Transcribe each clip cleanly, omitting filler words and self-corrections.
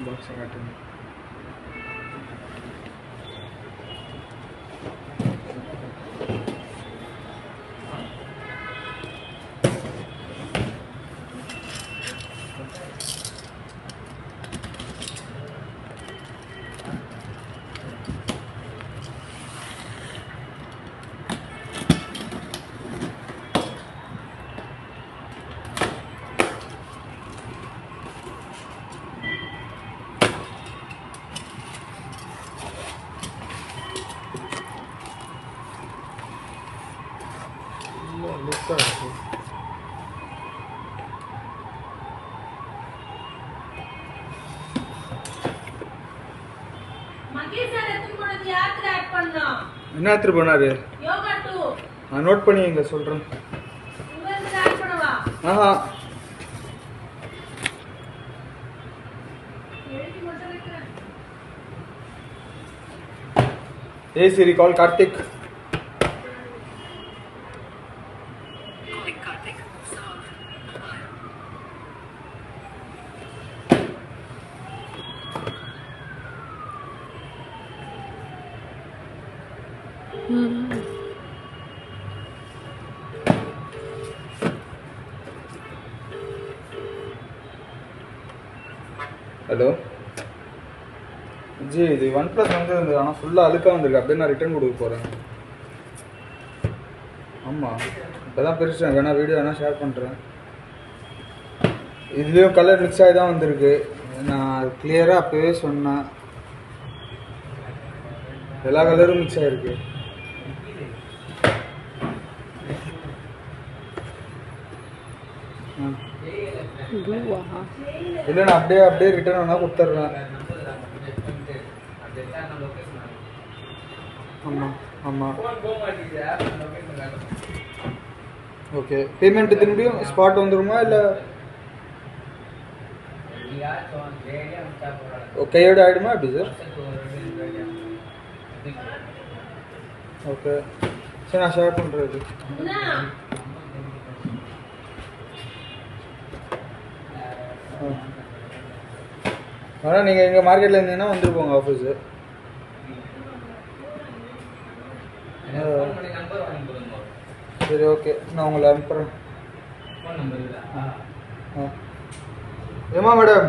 பாக்ஸை காட்டுங்க. என்ன எடுத்து பண்ணாரு? நான் நோட் பண்ணி இங்க சொல்றேன். ஆஹா Hey Siri, call Karthik. Calling Karthik. Solve. Hello G, இது OnePlus வந்து ஆனால் ஃபுல்லாக அழுக்காக வந்திருக்கு. அப்படியே நான் ரிட்டர்ன் கொடுக்க போகிறேன். ஆமாம், இப்போ தான் பிரிச்சுட்டேன். வேணா வீடியோ வேணால் ஷேர் பண்ணுறேன். இதுலேயும் கலர் மிக்ஸ் ஆகி தான் வந்திருக்கு. நான் கிளியராக அப்போவே சொன்னேன், எல்லா கலரும் மிக்ஸ் ஆகிருக்கு. இல்லை, நான் அப்படியே ரிட்டர்ன் வேணால் கொடுத்துட்றேன். ஆமாம் ஆமாம் ஓகே. பேமெண்ட் திரும்பியும் ஸ்பாட் வந்துருமா இல்லை கையோட ஆகிடுமா எப்படி சார்? ஓகே சரி, நான் ஷேர் பண்ணுறது. ஆனால் நீங்கள் எங்கள் மார்க்கெட்டில் இருந்தீங்கன்னா வந்துருப்போங்க ஆஃபீஸு. சரி ஓகே, நான் உங்களை அனுப்புகிறேன். ஏமா மேடம்,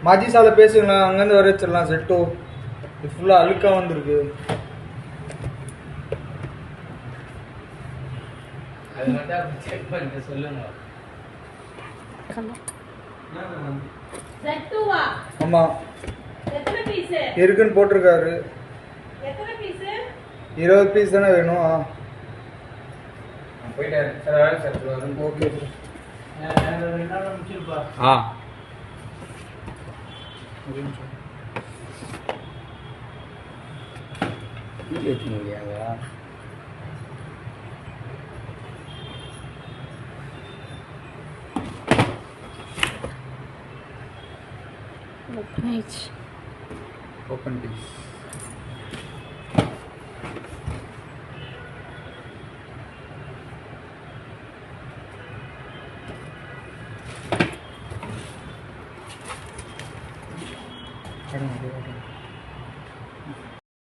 மாஜி சாலை பேசுங்களா? அங்கேருந்து வர வச்சிடலாம். செட்டோ இது ஃபுல்லாக அழுக்காக வந்துருக்கு. ஆமாம் இருக்குன்னு போட்டிருக்காரு. 20 பீஸ் தானே வேணும்? Okay Open it. Open please.